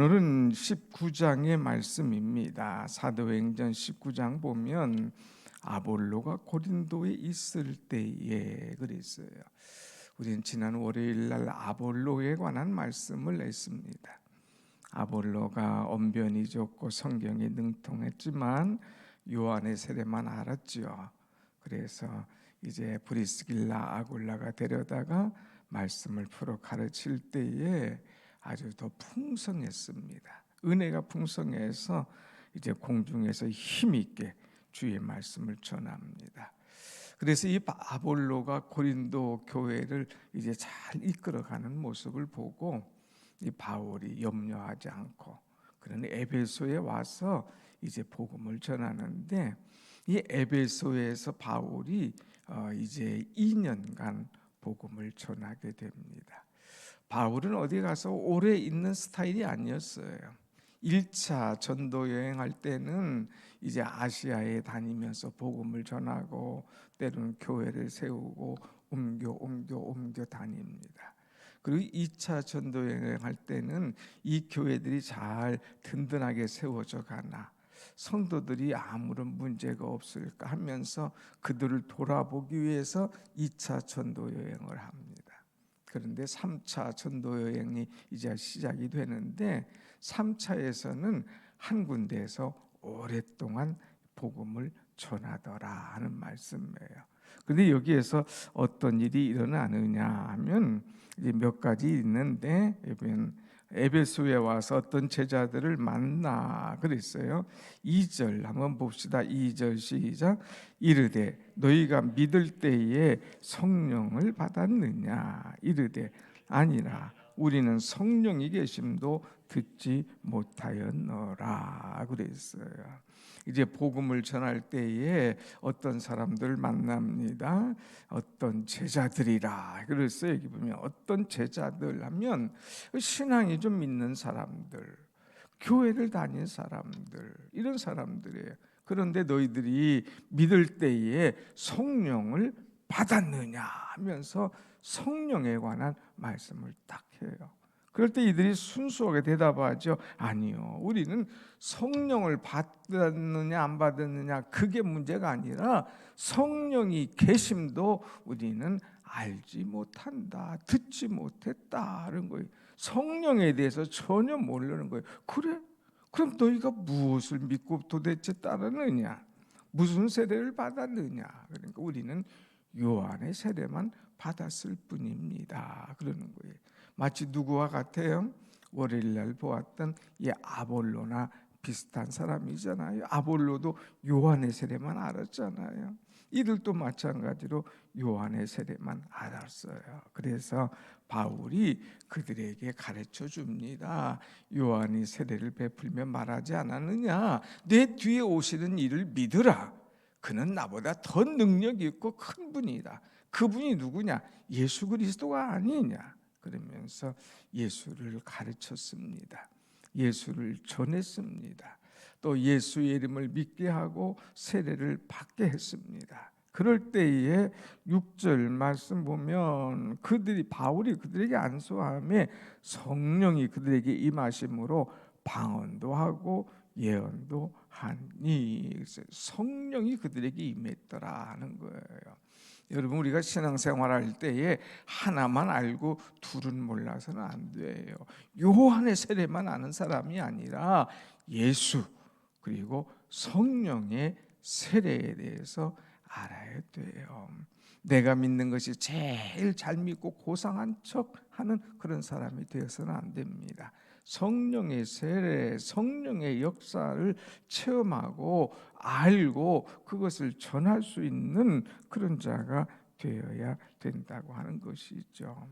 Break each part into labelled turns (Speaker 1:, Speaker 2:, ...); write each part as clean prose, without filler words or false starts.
Speaker 1: 오늘은 19장의 말씀입니다. 사도행전 19장 보면 아볼로가 고린도에 있을 때에 그랬어요. 우리는 지난 월요일 날 아볼로에 관한 말씀을 했습니다. 아볼로가 언변이 좋고 성경에 능통했지만 요한의 세례만 알았죠. 그래서 이제 브리스길라 아굴라가 데려다가 말씀을 풀어 가르칠 때에 아주 더 풍성했습니다. 은혜가 풍성해서 이제 공중에서 힘있게 주의 말씀을 전합니다. 그래서 이 아볼로가 고린도 교회를 이제 잘 이끌어가는 모습을 보고 이 바울이 염려하지 않고 그런 에베소에 와서 이제 복음을 전하는데, 이 에베소에서 바울이 이제 2년간 복음을 전하게 됩니다. 바울은 어디 가서 오래 있는 스타일이 아니었어요. 1차 전도 여행할 때는 이제 아시아에 다니면서 복음을 전하고 때로는 교회를 세우고 옮겨 다닙니다. 그리고 2차 전도 여행할 때는 이 교회들이 잘 든든하게 세워져 가나, 성도들이 아무런 문제가 없을까 하면서 그들을 돌아보기 위해서 2차 전도 여행을 합니다. 그런데 3차 전도 여행이 이제 시작이 되는데 3차에서는 한 군데에서 오랫동안 복음을 전하더라 하는 말씀이에요. 그런데 여기에서 어떤 일이 일어나느냐 하면 이제 몇 가지 있는데, 에베소에 와서 어떤 제자들을 만나 그랬어요. 2절 한번 봅시다. 2절 시작. 이르되 너희가 믿을 때에 성령을 받았느냐? 이르되 아니라 우리는 성령이 계심도 듣지 못하였노라 그랬어요. 이제 복음을 전할 때에 어떤 사람들 만납니다. 어떤 제자들이라 그랬어요. 여기 보면 어떤 제자들 하면 신앙이 좀 있는 사람들, 교회를 다닌 사람들, 이런 사람들이에요. 그런데 너희들이 믿을 때에 성령을 받았느냐 하면서 성령에 관한 말씀을 딱 해요. 그럴 때 이들이 순수하게 대답하죠. 아니요, 우리는 성령을 받았느냐 안 받았느냐 그게 문제가 아니라 성령이 계심도 우리는 알지 못한다, 듣지 못했다는 거예요. 성령에 대해서 전혀 모르는 거예요. 그래? 그럼 너희가 무엇을 믿고 도대체 따르느냐? 무슨 세례를 받았느냐? 그러니까 우리는 요한의 세례만 받았을 뿐입니다. 그러는 거예요. 마치 누구와 같아요? 월요일 날 보았던 이 아볼로나 비슷한 사람이잖아요. 아볼로도 요한의 세례만 알았잖아요. 이들도 마찬가지로 요한의 세례만 알았어요. 그래서 바울이 그들에게 가르쳐 줍니다. 요한이 세례를 베풀며 말하지 않았느냐? 내 뒤에 오시는 이를 믿으라. 그는 나보다 더 능력이 있고 큰 분이다. 그분이 누구냐? 예수 그리스도가 아니냐? 그러면서 예수를 가르쳤습니다. 예수를 전했습니다. 또 예수의 이름을 믿게 하고 세례를 받게 했습니다. 그럴 때에 6절 말씀 보면 바울이 그들에게 안수함에 성령이 그들에게 임하심으로 방언도 하고 예언도 하니, 성령이 그들에게 임했더라 하는 거예요. 여러분, 우리가 신앙생활할 때에 하나만 알고 둘은 몰라서는 안 돼요. 요한의 세례만 아는 사람이 아니라 예수 그리고 성령의 세례에 대해서 알아야 돼요. 내가 믿는 것이 제일 잘 믿고 고상한 척하는 그런 사람이 되어서는 안 됩니다. 성령의 세례, 성령의 역사를 체험하고 알고 그것을 전할 수 있는 그런 자가 되어야 된다고 하는 것이죠.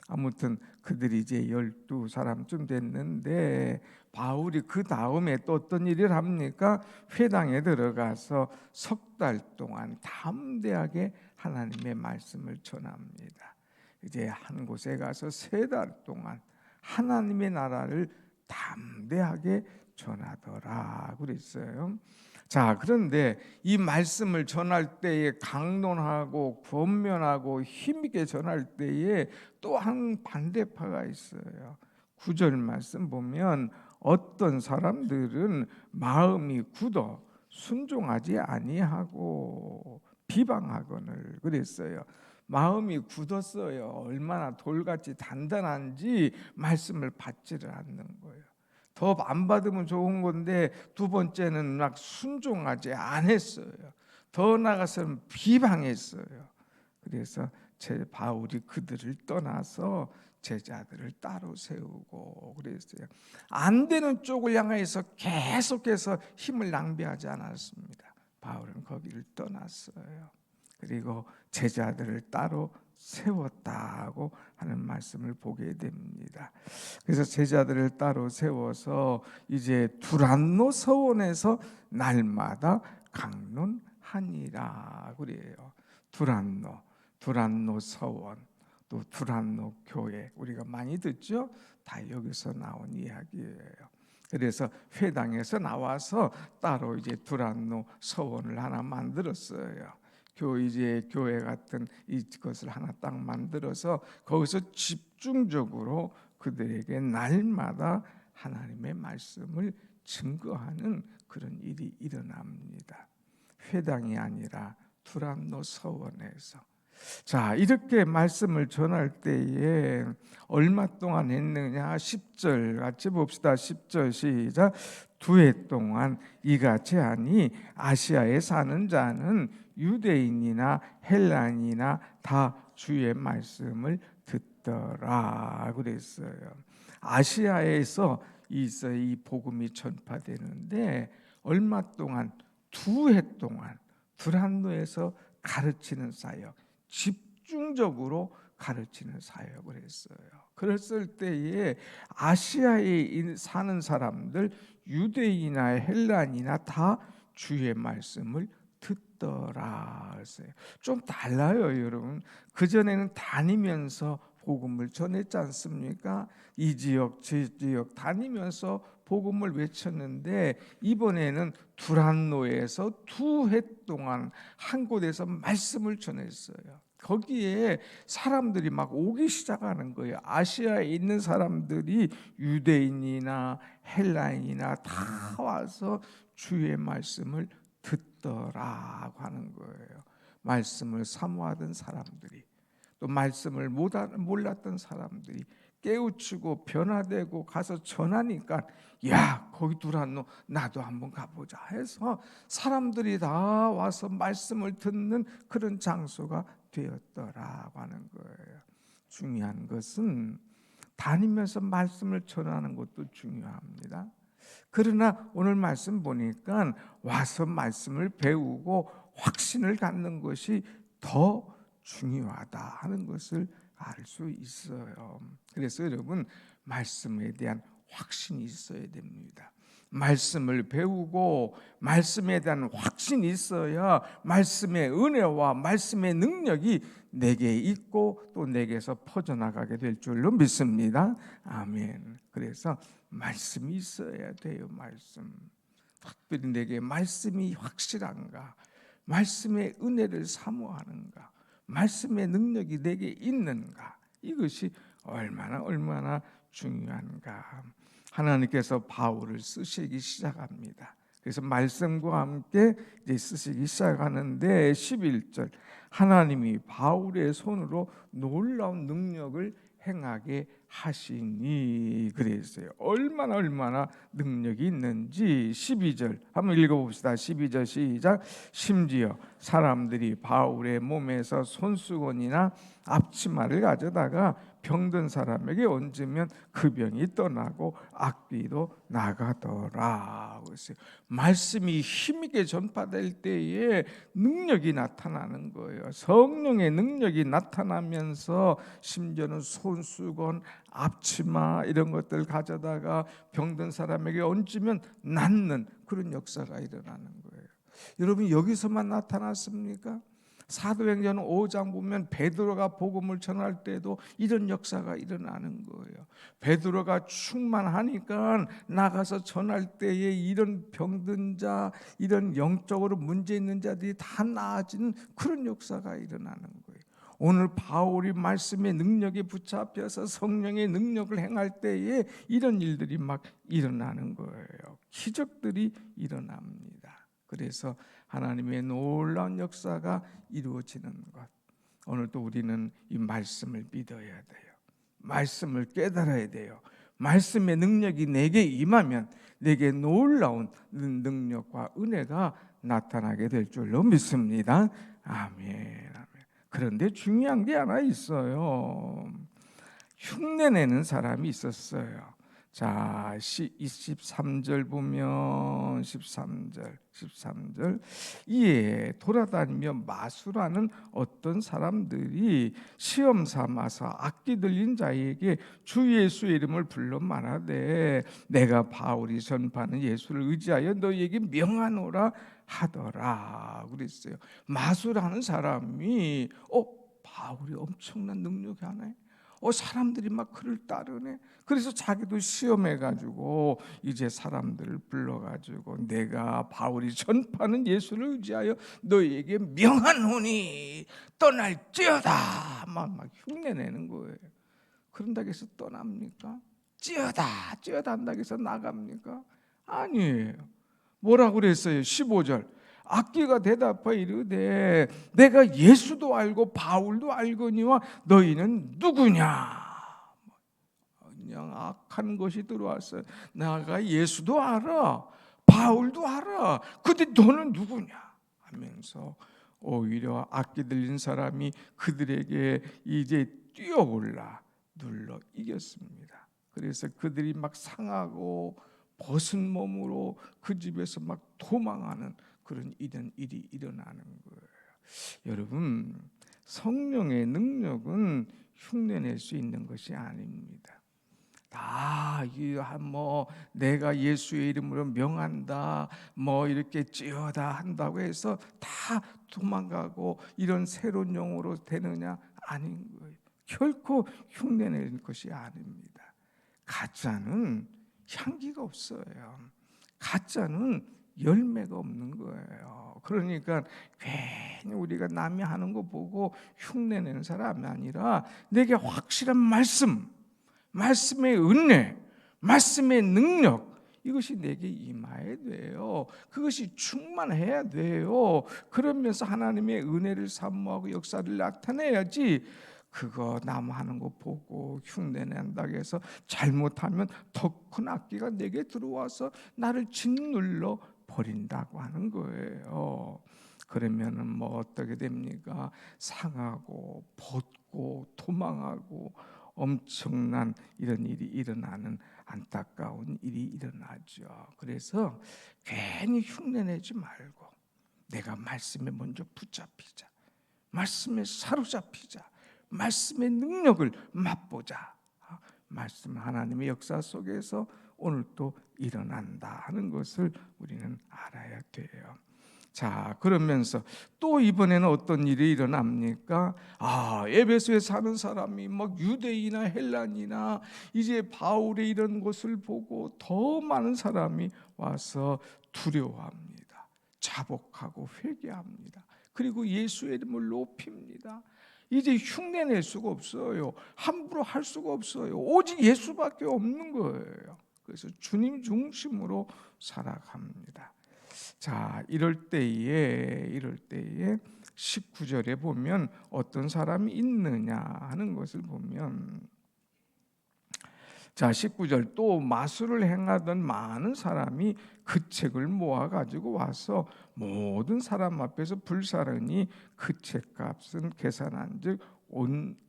Speaker 1: 아무튼 그들이 이제 12사람쯤 됐는데 바울이 그 다음에 또 어떤 일을 합니까? 회당에 들어가서 석 달 동안 담대하게 하나님의 말씀을 전합니다. 이제 한 곳에 가서 3달 동안 하나님의 나라를 담대하게 전하더라 그랬어요. 자, 그런데 이 말씀을 전할 때에 강론하고 권면하고 힘있게 전할 때에 또 한 반대파가 있어요. 9절 말씀 보면 어떤 사람들은 마음이 굳어 순종하지 아니하고 비방하거늘 그랬어요. 마음이 굳었어요. 얼마나 돌같이 단단한지 말씀을 받지를 않는 거예요. 더 안 받으면 좋은 건데 두 번째는 막 순종하지 않았어요. 더 나아가서는 비방했어요. 그래서 바울이 그들을 떠나서 제자들을 따로 세우고 그랬어요. 안 되는 쪽을 향해서 계속해서 힘을 낭비하지 않았습니다. 바울은 거기를 떠났어요. 그리고 제자들을 따로 세웠다고 하는 말씀을 보게 됩니다. 그래서 제자들을 따로 세워서 이제 두란노 서원에서 날마다 강론하니라 그래요. 두란노 서원, 또 두란노 교회 우리가 많이 듣죠? 다 여기서 나온 이야기예요. 그래서 회당에서 나와서 따로 이제 두란노 서원을 하나 만들었어요. 이제 교회 같은 이것을 하나 딱 만들어서 거기서 집중적으로 그들에게 날마다 하나님의 말씀을 증거하는 그런 일이 일어납니다. 회당이 아니라 두란노 서원에서. 자, 이렇게 말씀을 전할 때에 얼마 동안 했느냐? 10절 같이 봅시다. 10절 시작. 2해 동안 이같이 하니 아시아에 사는 자는 유대인이나 헬라인이나 다 주의 말씀을 듣더라 그랬어요. 아시아에서 이 복음이 전파되는데 얼마 동안 2해 동안 두란노에서 가르치는 사역, 집중적으로 가르치는 사역을 했어요. 그랬을 때에 아시아에 사는 사람들 유대인이나 헬라인이나 다 주의 말씀을 듣더라 했어요. 좀 달라요, 여러분. 그전에는 다니면서 복음을 전했지 않습니까? 이 지역 저 지역 다니면서 복음을 외쳤는데 이번에는 두란노에서 2해 동안 한 곳에서 말씀을 전했어요. 거기에 사람들이 막 오기 시작하는 거예요. 아시아에 있는 사람들이 유대인이나 헬라인이나 다 와서 주의 말씀을 듣더라고 하는 거예요. 말씀을 사모하던 사람들이, 또 말씀을 몰랐던 사람들이 깨우치고 변화되고 가서 전하니까 야, 거기 두란노 나도 한번 가보자 해서 사람들이 다 와서 말씀을 듣는 그런 장소가 되었더라고 하는 거예요. 중요한 것은 다니면서 말씀을 전하는 것도 중요합니다. 그러나 오늘 말씀 보니까 와서 말씀을 배우고 확신을 갖는 것이 더 중요하다 하는 것을 알 수 있어요. 그래서 여러분 말씀에 대한 확신이 있어야 됩니다. 말씀을 배우고 말씀에 대한 확신이 있어야 말씀의 은혜와 말씀의 능력이 내게 있고 또 내게서 퍼져나가게 될 줄로 믿습니다. 아멘. 그래서 말씀이 있어야 돼요. 말씀. 특별히 내게 말씀이 확실한가? 말씀의 은혜를 사모하는가? 말씀의 능력이 내게 있는가? 이것이 얼마나 중요한가? 하나님께서 바울을 쓰시기 시작합니다. 그래서 말씀과 함께 이제 쓰시기 시작하는데 11절 하나님이 바울의 손으로 놀라운 능력을 행하게 하시니 그랬어요. 얼마나 능력이 있는지 12절 한번 읽어봅시다. 12절 시작. 심지어 사람들이 바울의 몸에서 손수건이나 앞치마를 가져다가 병든 사람에게 얹으면 그 병이 떠나고 악귀도 나가더라. 말씀이 힘있게 전파될 때에 능력이 나타나는 거예요. 성령의 능력이 나타나면서 심지어는 손수건, 앞치마 이런 것들 가져다가 병든 사람에게 얹으면 낫는 그런 역사가 일어나는 거예요. 여러분 여기서만 나타났습니까? 사도행전 5장 보면 베드로가 복음을 전할 때도 이런 역사가 일어나는 거예요. 베드로가 충만하니까 나가서 전할 때에 이런 병든 자, 이런 영적으로 문제 있는 자들이 다 나아지는 그런 역사가 일어나는 거예요. 오늘 바울이 말씀의 능력에 붙잡혀서 성령의 능력을 행할 때에 이런 일들이 막 일어나는 거예요. 기적들이 일어납니다. 그래서 하나님의 놀라운 역사가 이루어지는 것. 오늘도 우리는 이 말씀을 믿어야 돼요. 말씀을 깨달아야 돼요. 말씀의 능력이 내게 임하면 내게 놀라운 능력과 은혜가 나타나게 될 줄로 믿습니다. 아멘. 그런데 중요한 게 하나 있어요. 흉내내는 사람이 있었어요. 자, 23절 보면 13절 이에 돌아다니며 마술하는 어떤 사람들이 시험 삼아서 악기 들린 자에게 주 예수의 이름을 불러 말하되 내가 바울이 전파하는 예수를 의지하여 너희에게 명하노라 하더라 그랬어요. 마술하는 사람이 바울이 엄청난 능력이 하네. 사람들이 막 그를 따르네. 그래서 자기도 시험해가지고 이제 사람들을 불러가지고 내가 바울이 전파하는 예수를 의지하여 너희에게 명하노니 떠날지어다 막 흉내내는 거예요. 그런다고 해서 떠납니까? 찌어다 한다고 해서 나갑니까? 아니에요. 뭐라고 그랬어요? 15절 악기가 대답하여 이르되 내가 예수도 알고 바울도 알거니와 너희는 누구냐? 그냥 악한 것이 들어왔어요. 내가 예수도 알아 바울도 알아 근데 너는 누구냐? 하면서 오히려 악기 들린 사람이 그들에게 이제 뛰어올라 눌러 이겼습니다. 그래서 그들이 막 상하고 벗은 몸으로 그 집에서 막 도망하는 그런 이런 일이 일어나는 거예요. 여러분, 성령의 능력은 흉내낼 수 있는 것이 아닙니다. 내가 예수의 이름으로 명한다, 이렇게 찌어다 한다고 해서 다 도망가고 이런 새로운 영으로 되느냐? 아닌 거예요. 결코 흉내내는 것이 아닙니다. 가짜는 향기가 없어요. 가짜는 열매가 없는 거예요. 그러니까 괜히 우리가 남이 하는 거 보고 흉내내는 사람이 아니라 내게 확실한 말씀의 은혜, 말씀의 능력 이것이 내게 임해야 돼요. 그것이 충만해야 돼요. 그러면서 하나님의 은혜를 사모하고 역사를 나타내야지 그거 남 하는 거 보고 흉내낸다고 해서 잘못하면 더 큰 악기가 내게 들어와서 나를 짓눌러 버린다고 하는 거예요. 그러면은 어떻게 됩니까? 상하고 벗고 도망하고 엄청난 이런 일이 일어나는 안타까운 일이 일어나죠. 그래서 괜히 흉내내지 말고 내가 말씀에 먼저 붙잡히자. 말씀에 사로잡히자. 말씀의 능력을 맛보자. 말씀 하나님의 역사 속에서 오늘 또 일어난다 하는 것을 우리는 알아야 돼요. 자, 그러면서 또 이번에는 어떤 일이 일어납니까? 에베소에 사는 사람이 막 유대인이나 헬란이나 이제 바울의 이런 것을 보고 더 많은 사람이 와서 두려워합니다. 자복하고 회개합니다. 그리고 예수의 이름을 높입니다. 이제 흉내낼 수가 없어요. 함부로 할 수가 없어요. 오직 예수밖에 없는 거예요. 그래서 주님 중심으로 살아갑니다. 자, 이럴 때에 19절에 보면 어떤 사람이 있느냐 하는 것을 보면 자, 19절 또 마술을 행하던 많은 사람이 그 책을 모아 가지고 와서 모든 사람 앞에서 불사르니 그 책값은 계산한즉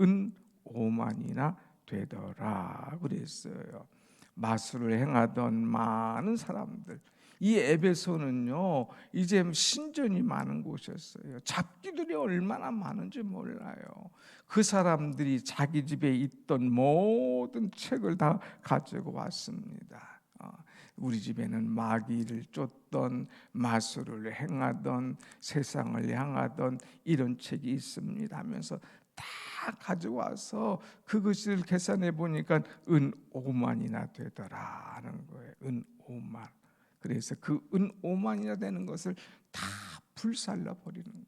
Speaker 1: 은 5만이나 되더라 그랬어요. 마술을 행하던 많은 사람들, 이 에베소는요 이제 신전이 많은 곳이었어요. 잡기들이 얼마나 많은지 몰라요. 그 사람들이 자기 집에 있던 모든 책을 다 가지고 왔습니다. 우리 집에는 마귀를 쫓던 마술을 행하던 세상을 향하던 이런 책이 있습니다 하면서 다 가지고 와서 그것을 계산해 보니까 은 5만이나 되더라는 거예요. 은 5만. 그래서 그 은 5만이나 되는 것을 다 불살라 버리는 거예요.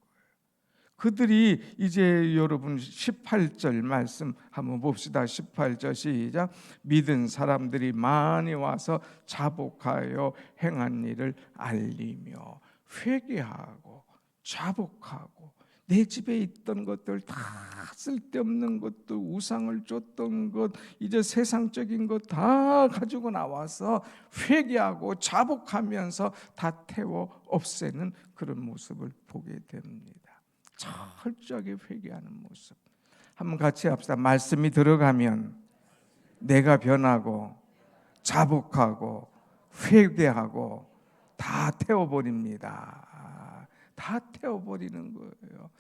Speaker 1: 그들이 이제 여러분 18절 말씀 한번 봅시다. 18절 시작. 믿은 사람들이 많이 와서 자복하여 행한 일을 알리며. 회개하고 자복하고 내 집에 있던 것들 다 쓸데없는 것들, 우상을 쫓던 것, 이제 세상적인 것 다 가지고 나와서 회개하고 자복하면서 다 태워 없애는 그런 모습을 보게 됩니다. 철저하게 회개하는 모습. 한번 같이 합시다. 말씀이 들어가면 내가 변하고 자복하고 회개하고 다 태워버립니다. 다 태워버리는 거예요.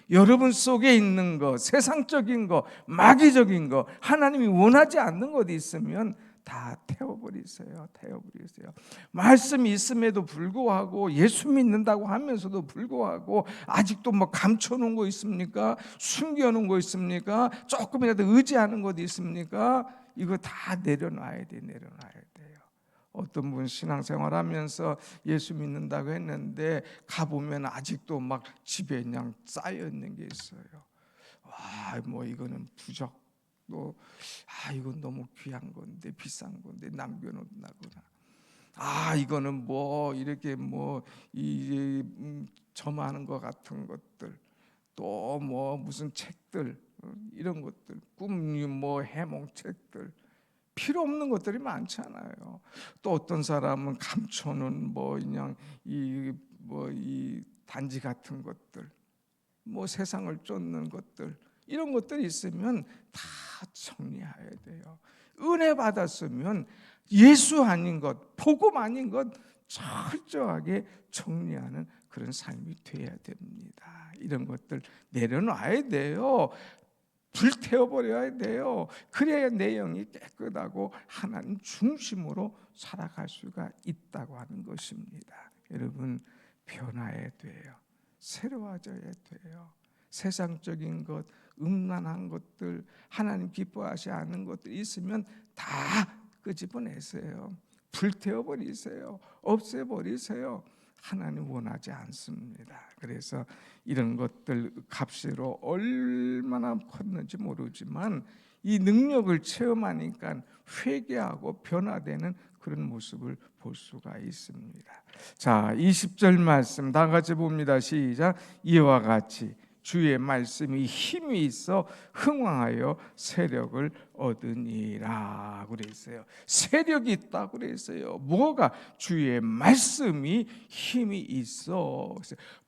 Speaker 1: 여러분 속에 있는 거, 세상적인 거, 마귀적인 거, 하나님이 원하지 않는 것 있으면 다 태워버리세요. 태워버리세요. 말씀이 있음에도 불구하고, 예수 믿는다고 하면서도 불구하고 아직도 뭐 감춰놓은 거 있습니까? 숨겨놓은 거 있습니까? 조금이라도 의지하는 것 있습니까? 이거 다 내려놔야 돼. 내려놔야 돼요. 어떤 분 신앙생활하면서 예수 믿는다고 했는데 가보면 아직도 막 집에 그냥 쌓여 있는 게 있어요. 와, 뭐 이거는 부적, 또 이건 너무 귀한 건데, 비싼 건데 남겨놓는다거나, 이거는 뭐 이렇게 뭐 이 점하는 것 같은 것들, 또 뭐 무슨 책들, 이런 것들, 꿈 뭐 해몽책들, 필요 없는 것들이 많잖아요. 또 어떤 사람은 감춰놓은 뭐 그냥 이 단지 같은 것들, 뭐 세상을 쫓는 것들, 이런 것들이 있으면 다 정리해야 돼요. 은혜 받았으면 예수 아닌 것, 복음 아닌 것 철저하게 정리하는 그런 삶이 돼야 됩니다. 이런 것들 내려놔야 돼요. 불태워버려야 돼요. 그래야 내 영이 깨끗하고 하나님 중심으로 살아갈 수가 있다고 하는 것입니다. 여러분, 변화해야 돼요. 새로워져야 돼요. 세상적인 것, 음란한 것들, 하나님 기뻐하지 않는 것들 있으면 다 끄집어내세요. 불태워버리세요. 없애버리세요. 하나님 원하지 않습니다. 그래서 이런 것들 값으로 얼마나 컸는지 모르지만 이 능력을 체험하니까 회개하고 변화되는 그런 모습을 볼 수가 있습니다. 자, 20절 말씀 다 같이 봅니다. 시작. 이와 같이 주의 말씀이 힘이 있어 흥왕하여 세력을 얻으니라 그랬어요. 세력이 있다 그랬어요. 뭐가? 주의 말씀이 힘이 있어.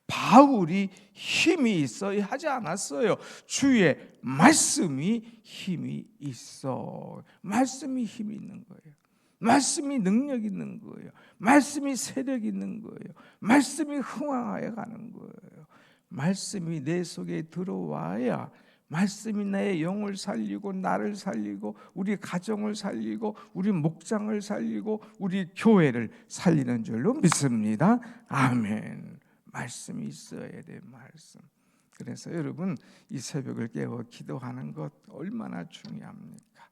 Speaker 1: 바울이 힘이 있어 하지 않았어요. 주의 말씀이 힘이 있어. 말씀이 힘이 있는 거예요. 말씀이 능력 있는 거예요. 말씀이 세력 있는 거예요. 말씀이 흥왕하여 가는 거예요. 말씀이 내 속에 들어와야 말씀이 내 영을 살리고 나를 살리고 우리 가정을 살리고 우리 목장을 살리고 우리 교회를 살리는 줄로 믿습니다. 아멘. 말씀이 있어야 돼. 말씀. 그래서 여러분, 이 새벽을 깨워 기도하는 것 얼마나 중요합니까?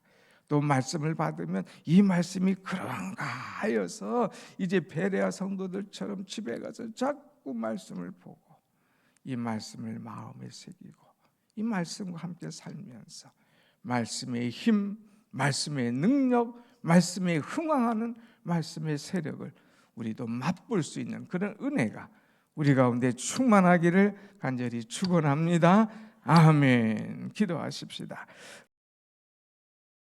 Speaker 1: 또 말씀을 받으면 이 말씀이 그런가 하여서 이제 베레아 성도들처럼 집에 가서 자꾸 말씀을 보고 이 말씀을 마음에 새기고 이 말씀과 함께 살면서 말씀의 힘, 말씀의 능력, 말씀에 흥왕하는 말씀의 세력을 우리도 맛볼 수 있는 그런 은혜가 우리 가운데 충만하기를 간절히 축원합니다. 아멘. 기도하십시다.